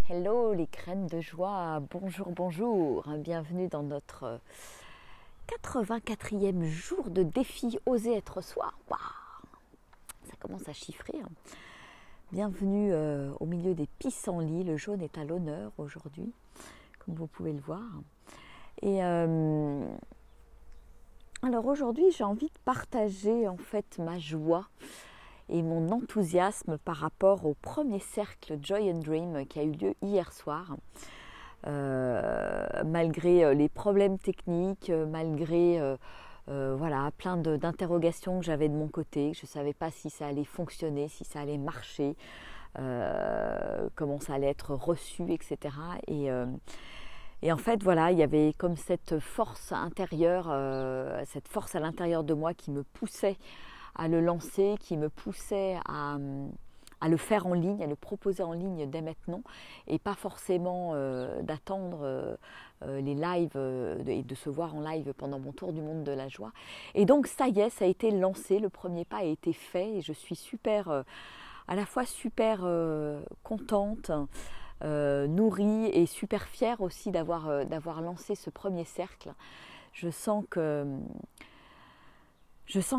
Hello les graines de joie, bonjour, bonjour, bienvenue dans notre 84e jour de défi Oser être soi. Waouh, ça commence à chiffrer. Bienvenue au milieu des pissenlits, le jaune est à l'honneur aujourd'hui, comme vous pouvez le voir. Et alors aujourd'hui j'ai envie de partager en fait ma joie et mon enthousiasme par rapport au premier cercle Joy and Dream qui a eu lieu hier soir. Malgré les problèmes techniques, malgré voilà, plein d'interrogations que j'avais de mon côté, je ne savais pas si ça allait fonctionner, si ça allait marcher, comment ça allait être reçu, etc. Et en fait, voilà, il y avait comme cette force intérieure, cette force à l'intérieur de moi qui me poussait à le lancer, qui me poussait à le faire en ligne, à le proposer en ligne dès maintenant et pas forcément d'attendre les lives et de se voir en live pendant mon tour du monde de la joie. Et donc ça y est, ça a été lancé, le premier pas a été fait et je suis super, à la fois super contente, nourrie et super fière aussi d'avoir lancé ce premier cercle. Je sens que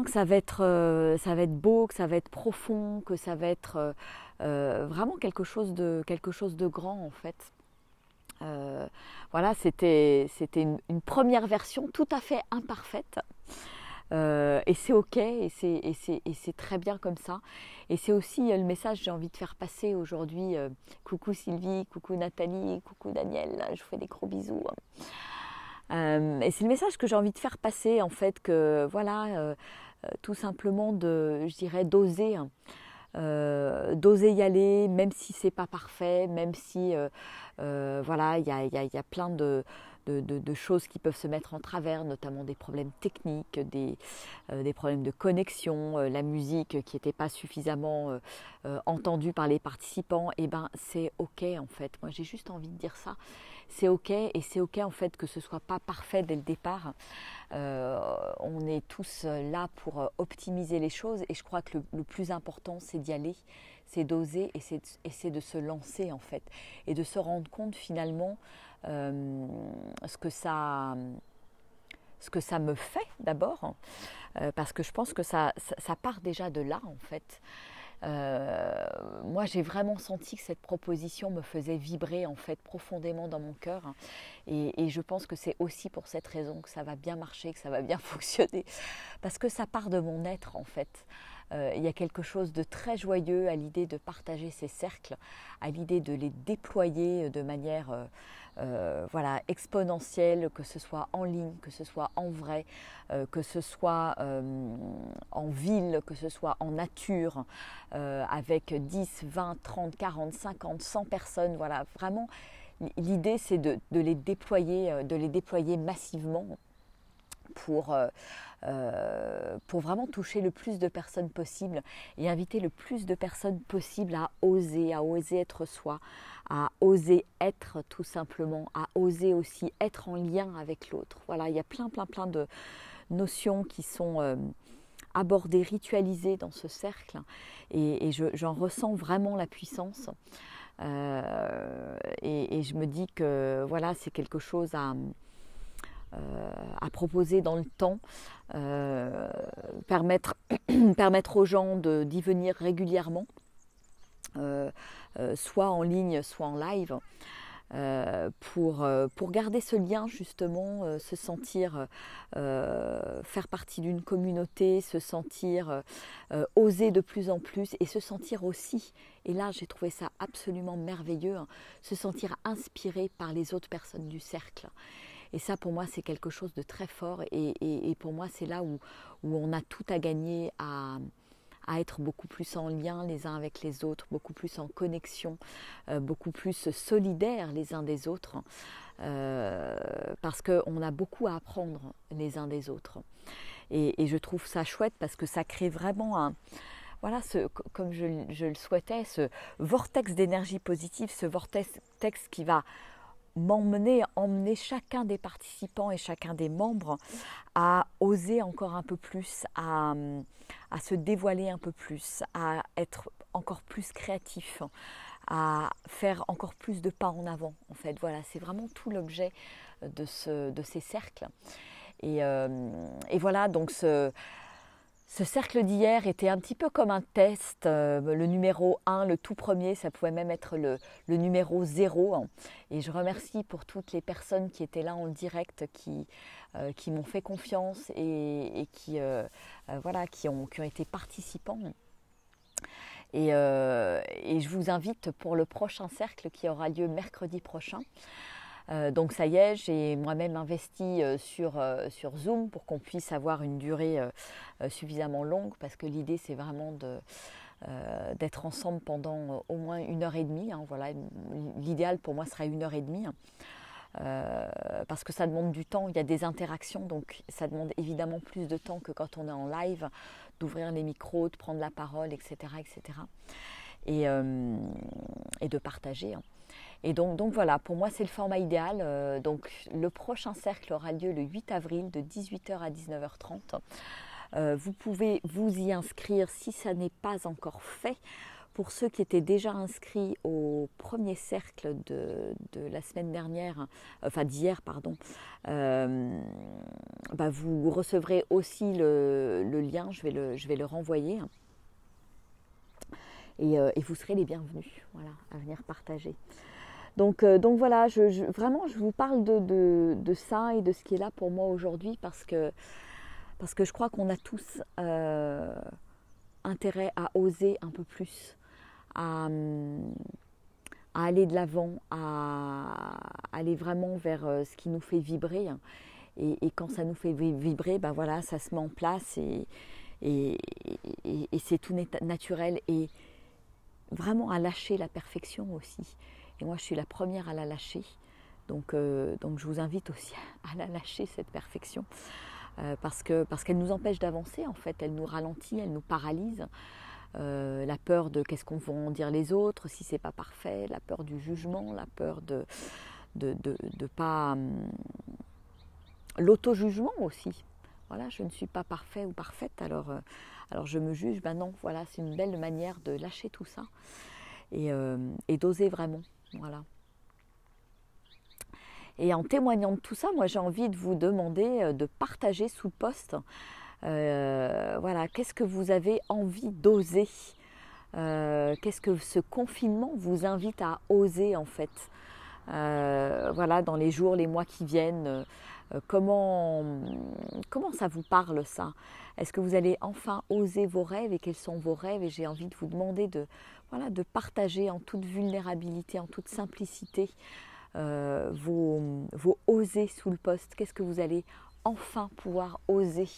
ça va être beau, que ça va être profond, que ça va être vraiment quelque chose de grand en fait. Voilà, c'était une première version tout à fait imparfaite. Et c'est ok, et c'est très bien comme ça. Et c'est aussi le message que j'ai envie de faire passer aujourd'hui. Coucou Sylvie, coucou Nathalie, coucou Daniel, je vous fais des gros bisous. Et c'est le message que j'ai envie de faire passer en fait, que voilà, tout simplement je dirais d'oser y aller, même si c'est pas parfait, même si voilà, il y a plein de choses qui peuvent se mettre en travers, notamment des problèmes techniques, des problèmes de connexion, la musique qui n'était pas suffisamment entendue par les participants. Et ben c'est ok en fait. Moi j'ai juste envie de dire ça. C'est ok, et c'est ok en fait que ce soit pas parfait dès le départ. On est tous là pour optimiser les choses, et je crois que le plus important c'est d'y aller, c'est d'oser, et c'est de se lancer en fait, et de se rendre compte finalement ce que ça me fait d'abord, parce que je pense que ça part déjà de là en fait. Moi j'ai vraiment senti que cette proposition me faisait vibrer en fait profondément dans mon cœur, et je pense que c'est aussi pour cette raison que ça va bien marcher, que ça va bien fonctionner, parce que ça part de mon être en fait. Il y a quelque chose de très joyeux à l'idée de partager ces cercles, à l'idée de les déployer de manière voilà, exponentielle, que ce soit en ligne, que ce soit en vrai, que ce soit en ville, que ce soit en nature, avec 10, 20, 30, 40, 50, 100 personnes. Voilà, vraiment, l'idée c'est de les déployer massivement pour vraiment toucher le plus de personnes possible, et inviter le plus de personnes possible à oser être soi, à oser être tout simplement, à oser aussi être en lien avec l'autre. Voilà, il y a plein de notions qui sont abordées, ritualisées dans ce cercle, et j'en ressens vraiment la puissance. Et je me dis que voilà, c'est quelque chose à proposer dans le temps, permettre aux gens d'y venir régulièrement, soit en ligne, soit en live, pour garder ce lien justement, se sentir faire partie d'une communauté, se sentir oser de plus en plus, et se sentir aussi, et là j'ai trouvé ça absolument merveilleux, se sentir inspiré par les autres personnes du cercle. Et ça, pour moi, c'est quelque chose de très fort. Et pour moi, c'est là où on a tout à gagner à être beaucoup plus en lien les uns avec les autres, beaucoup plus en connexion, beaucoup plus solidaires les uns des autres, parce qu'on a beaucoup à apprendre les uns des autres. Et je trouve ça chouette parce que ça crée vraiment voilà, comme je le souhaitais, ce vortex d'énergie positive, ce vortex qui va emmener chacun des participants et chacun des membres à oser encore un peu plus, à se dévoiler un peu plus, à être encore plus créatif, à faire encore plus de pas en avant en fait. Voilà, c'est vraiment tout l'objet de ces cercles. Et voilà, donc ce cercle d'hier était un petit peu comme un test. Le numéro 1, le tout premier, ça pouvait même être le numéro 0. Et je remercie pour toutes les personnes qui étaient là en direct, qui m'ont fait confiance et qui, voilà, qui ont été participants. Et je vous invite pour le prochain cercle qui aura lieu mercredi prochain. Donc ça y est, j'ai moi-même investi sur Zoom pour qu'on puisse avoir une durée suffisamment longue, parce que l'idée c'est vraiment d'être ensemble pendant au moins 1h30. Voilà, l'idéal pour moi serait 1h30. Parce que ça demande du temps, il y a des interactions, donc ça demande évidemment plus de temps que quand on est en live, d'ouvrir les micros, de prendre la parole, etc. etc. Et de partager. Et donc voilà, pour moi c'est le format idéal. Donc le prochain cercle aura lieu le 8 avril de 18h à 19h30. Vous pouvez vous y inscrire si ça n'est pas encore fait. Pour ceux qui étaient déjà inscrits au premier cercle de la semaine dernière, enfin d'hier, pardon, vous recevrez aussi le lien, je vais le renvoyer. Et vous serez les bienvenus, voilà, à venir partager. Donc voilà, vraiment je vous parle de ça et de ce qui est là pour moi aujourd'hui, parce que je crois qu'on a tous intérêt à oser un peu plus, à aller de l'avant, à aller vraiment vers ce qui nous fait vibrer. Et quand ça nous fait vibrer, voilà, ça se met en place et c'est tout naturel. Et vraiment à lâcher la perfection aussi. Et moi, je suis la première à la lâcher. Donc je vous invite aussi à la lâcher, cette perfection. Parce qu'elle nous empêche d'avancer, en fait. Elle nous ralentit, elle nous paralyse. La peur de qu'est-ce qu'on vont en dire les autres si c'est pas parfait, la peur du jugement, la peur de pas... l'auto-jugement aussi. Voilà, je ne suis pas parfait ou parfaite, alors je me juge. Non, voilà, c'est une belle manière de lâcher tout ça et d'oser vraiment. Voilà. Et en témoignant de tout ça, moi j'ai envie de vous demander de partager sous le post. Voilà, qu'est-ce que vous avez envie d'oser? Qu'est-ce que ce confinement vous invite à oser en fait? Voilà, dans les jours, les mois qui viennent, comment ça vous parle ça? Est-ce que vous allez enfin oser vos rêves, et quels sont vos rêves? Et j'ai envie de vous demander de partager en toute vulnérabilité, en toute simplicité vos oser sous le post. Qu'est-ce que vous allez enfin pouvoir oser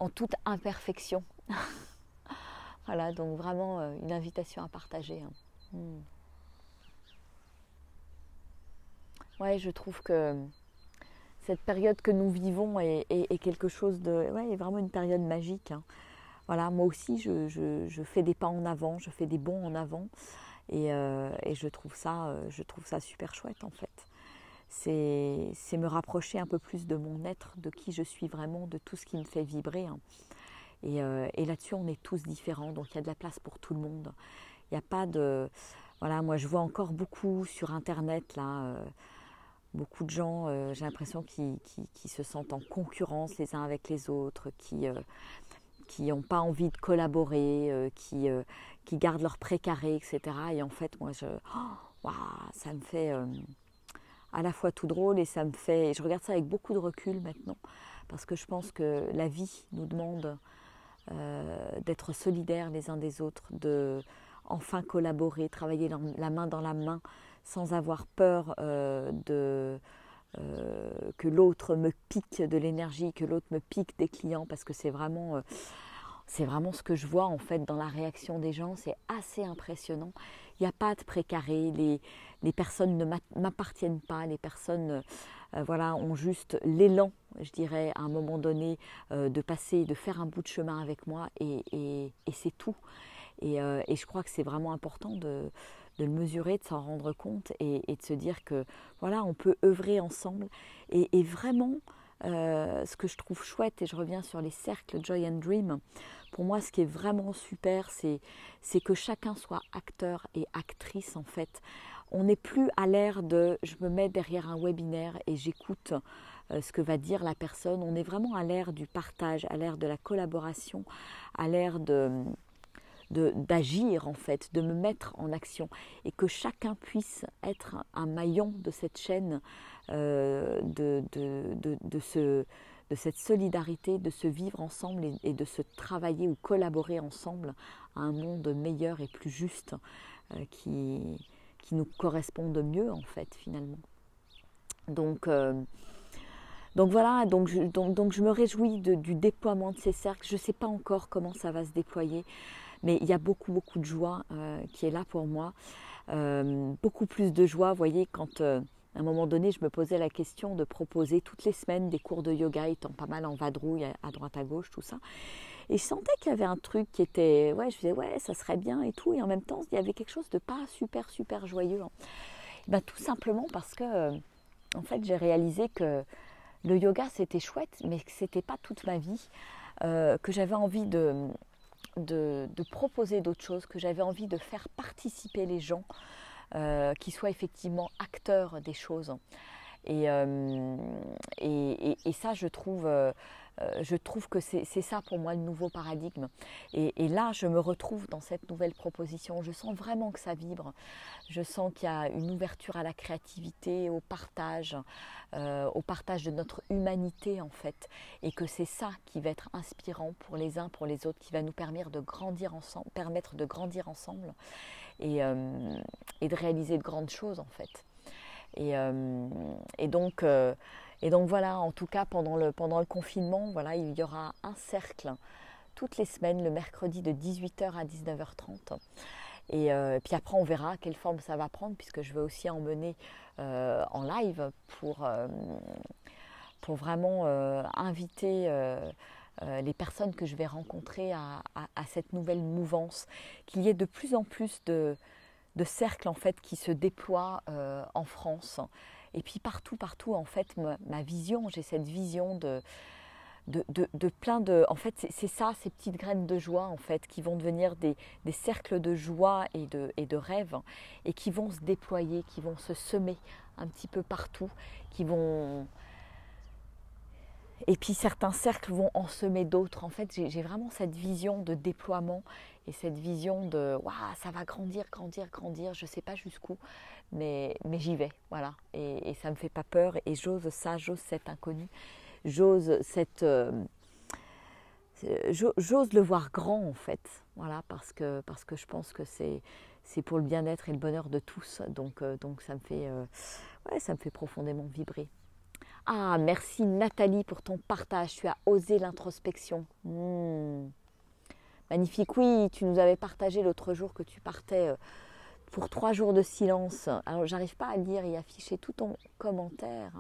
en toute imperfection? Voilà, donc vraiment une invitation à partager. Ouais, je trouve que cette période que nous vivons est quelque chose de... Ouais, est vraiment une période magique. Voilà, moi aussi, je fais des pas en avant, je fais des bonds en avant. Et je trouve ça super chouette, en fait. C'est me rapprocher un peu plus de mon être, de qui je suis vraiment, de tout ce qui me fait vibrer. Et là-dessus, on est tous différents, donc il y a de la place pour tout le monde. Il n'y a pas de... Voilà, moi je vois encore beaucoup sur Internet, là, beaucoup de gens, j'ai l'impression, qui se sentent en concurrence les uns avec les autres, qui n'ont pas envie de collaborer, qui gardent leur précaré, etc. Et en fait, moi, ça me fait à la fois tout drôle, et ça me fait... Je regarde ça avec beaucoup de recul maintenant, parce que je pense que la vie nous demande d'être solidaires les uns des autres, de enfin collaborer, travailler la main dans la main, sans avoir peur que l'autre me pique de l'énergie, que l'autre me pique des clients, parce que c'est vraiment ce que je vois en fait dans la réaction des gens. C'est assez impressionnant. Il n'y a pas de précaré, les personnes ne m'appartiennent pas, les personnes voilà, ont juste l'élan, je dirais, à un moment donné, de faire un bout de chemin avec moi, et c'est tout. Et je crois que c'est vraiment important de le mesurer, de s'en rendre compte, et de se dire que voilà, on peut œuvrer ensemble et vraiment ce que je trouve chouette, et je reviens sur les cercles Joy and Dream, pour moi ce qui est vraiment super, c'est que chacun soit acteur et actrice en fait. On n'est plus à l'ère de je me mets derrière un webinaire et j'écoute ce que va dire la personne. On est vraiment à l'ère du partage, à l'ère de la collaboration, à l'ère d'agir en fait, de me mettre en action, et que chacun puisse être un maillon de cette chaîne, de cette solidarité, de se vivre ensemble et de se travailler ou collaborer ensemble à un monde meilleur et plus juste, qui nous corresponde mieux en fait finalement. Donc voilà, donc je me réjouis du déploiement de ces cercles. Je ne sais pas encore comment ça va se déployer, mais il y a beaucoup de joie qui est là pour moi. Beaucoup plus de joie, vous voyez, quand à un moment donné je me posais la question de proposer toutes les semaines des cours de yoga, étant pas mal en vadrouille à droite à gauche, tout ça. Et je sentais qu'il y avait un truc qui était, ouais, je disais ouais, ça serait bien et tout, et en même temps il y avait quelque chose de pas super joyeux. Ben, tout simplement parce que en fait j'ai réalisé que le yoga c'était chouette, mais que c'était pas toute ma vie, que j'avais envie de proposer d'autres choses, que j'avais envie de faire participer les gens, qui soient effectivement acteurs des choses. Et ça, je trouve que c'est ça pour moi le nouveau paradigme. Et là, je me retrouve dans cette nouvelle proposition. Je sens vraiment que ça vibre. Je sens qu'il y a une ouverture à la créativité, au partage de notre humanité en fait. Et que c'est ça qui va être inspirant pour les uns, pour les autres, qui va nous permettre de grandir ensemble, et de réaliser de grandes choses en fait. Et donc voilà, en tout cas pendant le confinement, voilà, il y aura un cercle toutes les semaines, le mercredi de 18h à 19h30. Et puis après on verra quelle forme ça va prendre, puisque je vais aussi emmener en live pour vraiment inviter les personnes que je vais rencontrer à cette nouvelle mouvance, qu'il y ait de plus en plus de cercles en fait qui se déploient en France, et puis partout en fait. Ma vision, j'ai cette vision de plein de, en fait c'est ça, ces petites graines de joie en fait qui vont devenir des cercles de joie et de rêve, et qui vont se déployer, qui vont se semer un petit peu partout, et puis certains cercles vont en semer d'autres. En fait, j'ai vraiment cette vision de déploiement et cette vision de waouh, ça va grandir, je ne sais pas jusqu'où, mais j'y vais, voilà. Et ça ne me fait pas peur, et j'ose ça, j'ose cet inconnu, j'ose le voir grand en fait, voilà, parce que je pense que c'est pour le bien-être et le bonheur de tous, donc ça me fait profondément vibrer. Ah, merci Nathalie pour ton partage. Tu as osé l'introspection. Magnifique. Oui, tu nous avais partagé l'autre jour que tu partais pour 3 jours de silence. Alors, j'arrive pas à lire et afficher tout ton commentaire.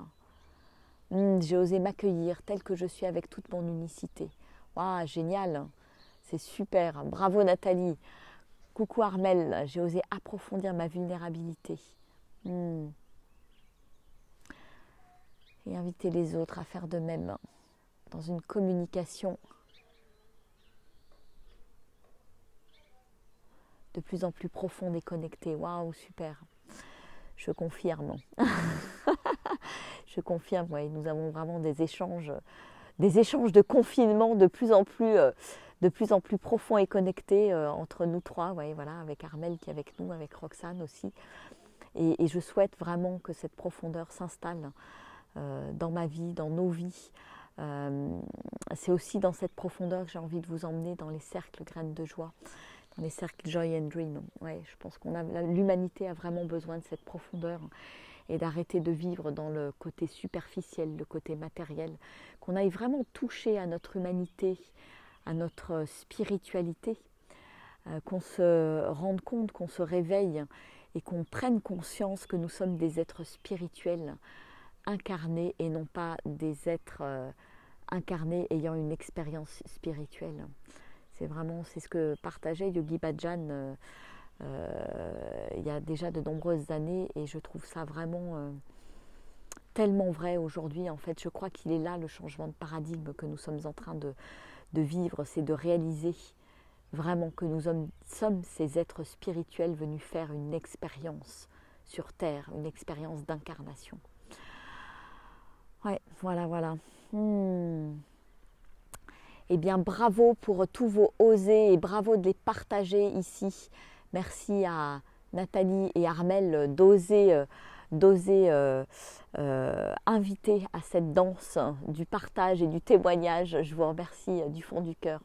J'ai osé m'accueillir tel que je suis, avec toute mon unicité. Waouh, génial. C'est super. Bravo Nathalie. Coucou Armel. J'ai osé approfondir ma vulnérabilité. Et inviter les autres à faire de même, dans une communication de plus en plus profonde et connectée. Waouh, super. Je confirme. Je confirme, oui, nous avons vraiment des échanges de confinement de plus en plus profonds et connectés entre nous trois, ouais, voilà, avec Armel qui est avec nous, avec Roxane aussi. Et je souhaite vraiment que cette profondeur s'installe dans ma vie, dans nos vies. C'est aussi dans cette profondeur que j'ai envie de vous emmener dans les cercles graines de joie, dans les cercles Joy and Dream. Ouais, je pense l'humanité a vraiment besoin de cette profondeur, et d'arrêter de vivre dans le côté superficiel, le côté matériel, qu'on aille vraiment toucher à notre humanité, à notre spiritualité, qu'on se rende compte, qu'on se réveille et qu'on prenne conscience que nous sommes des êtres spirituels incarnés, et non pas des êtres incarnés ayant une expérience spirituelle. C'est ce que partageait Yogi Bhajan il y a déjà de nombreuses années, et je trouve ça vraiment tellement vrai aujourd'hui. En fait, je crois qu'il est là le changement de paradigme que nous sommes en train de vivre, c'est de réaliser vraiment que nous sommes ces êtres spirituels venus faire une expérience sur Terre, une expérience d'incarnation. Ouais, voilà, voilà. Eh bien, bravo pour tous vos osés et bravo de les partager ici. Merci à Nathalie et Armel d'oser inviter à cette danse du partage et du témoignage. Je vous remercie du fond du cœur.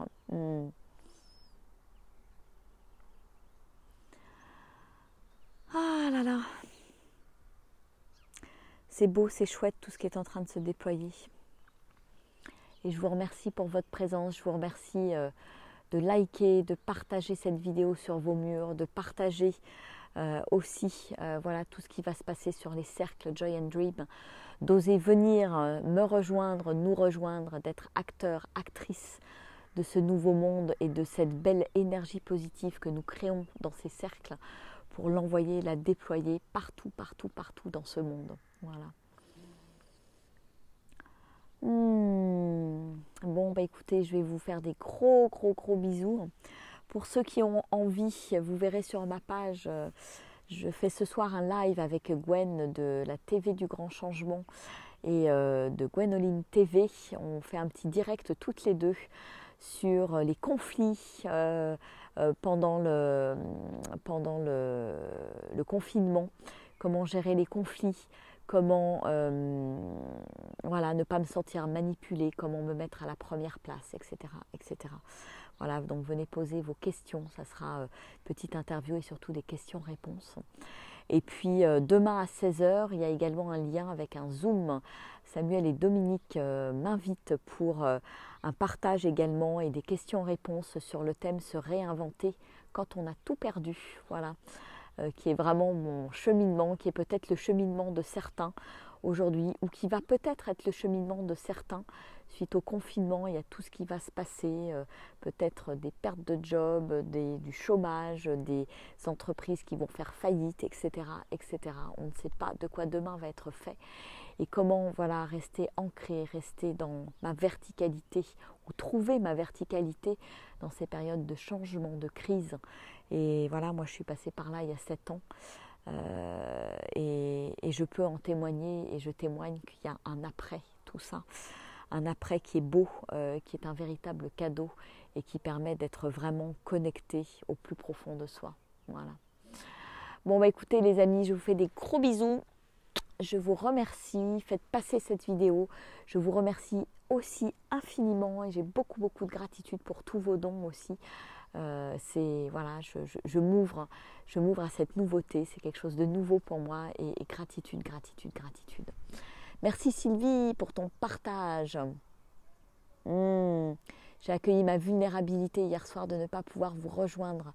Ah là là. C'est beau, c'est chouette tout ce qui est en train de se déployer. Et je vous remercie pour votre présence. Je vous remercie de liker, de partager cette vidéo sur vos murs, de partager aussi voilà, tout ce qui va se passer sur les cercles Joy and Dream, d'oser venir me rejoindre, nous rejoindre, d'être acteurs, actrices de ce nouveau monde et de cette belle énergie positive que nous créons dans ces cercles pour l'envoyer, la déployer partout, partout, partout dans ce monde. Voilà. Bon, bah écoutez, je vais vous faire des gros bisous. Pour ceux qui ont envie, vous verrez sur ma page, je fais ce soir un live avec Gwen de la TV du Grand Changement et de Gwenoline TV. On fait un petit direct toutes les deux sur les conflits pendant le confinement, comment gérer les conflits, comment voilà, ne pas me sentir manipulée, comment me mettre à la première place, etc. etc. Voilà, donc venez poser vos questions, ça sera petite interview et surtout des questions-réponses. Et puis demain à 16 h, il y a également un lien avec un Zoom. Samuel et Dominique m'invitent pour un partage également et des questions-réponses sur le thème se réinventer quand on a tout perdu. Voilà, qui est vraiment mon cheminement, qui est peut-être le cheminement de certains aujourd'hui, ou qui va peut-être être le cheminement de certains suite au confinement. Il y a tout ce qui va se passer, peut-être des pertes de job, du chômage, des entreprises qui vont faire faillite, etc., etc. On ne sait pas de quoi demain va être fait et comment voilà, rester ancré, rester dans ma verticalité ou trouver ma verticalité dans ces périodes de changement, de crise. Et voilà, moi je suis passée par là il y a 7 ans. Et je peux en témoigner et je témoigne qu'il y a un après tout ça, un après qui est beau, qui est un véritable cadeau et qui permet d'être vraiment connecté au plus profond de soi. Voilà. Bon bah écoutez les amis, je vous fais des gros bisous, je vous remercie, faites passer cette vidéo, je vous remercie aussi infiniment et j'ai beaucoup de gratitude pour tous vos dons aussi. Voilà, je m'ouvre à cette nouveauté, c'est quelque chose de nouveau pour moi et gratitude. Merci Sylvie pour ton partage. J'ai accueilli ma vulnérabilité hier soir de ne pas pouvoir vous rejoindre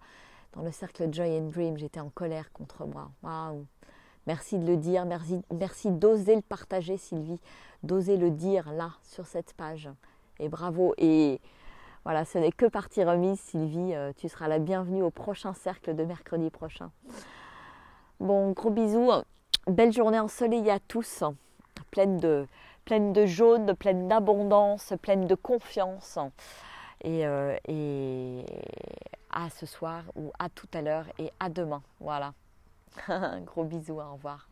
dans le cercle Joy and Dream. J'étais en colère contre moi. Waouh. Merci de le dire, merci d'oser le partager Sylvie, d'oser le dire là sur cette page. Et bravo. Et voilà, ce n'est que partie remise, Sylvie. Tu seras la bienvenue au prochain cercle de mercredi prochain. Bon, gros bisous. Belle journée ensoleillée à tous. Pleine de jaune, pleine d'abondance, pleine de confiance. Et à ce soir ou à tout à l'heure et à demain. Voilà. Gros bisous, au revoir.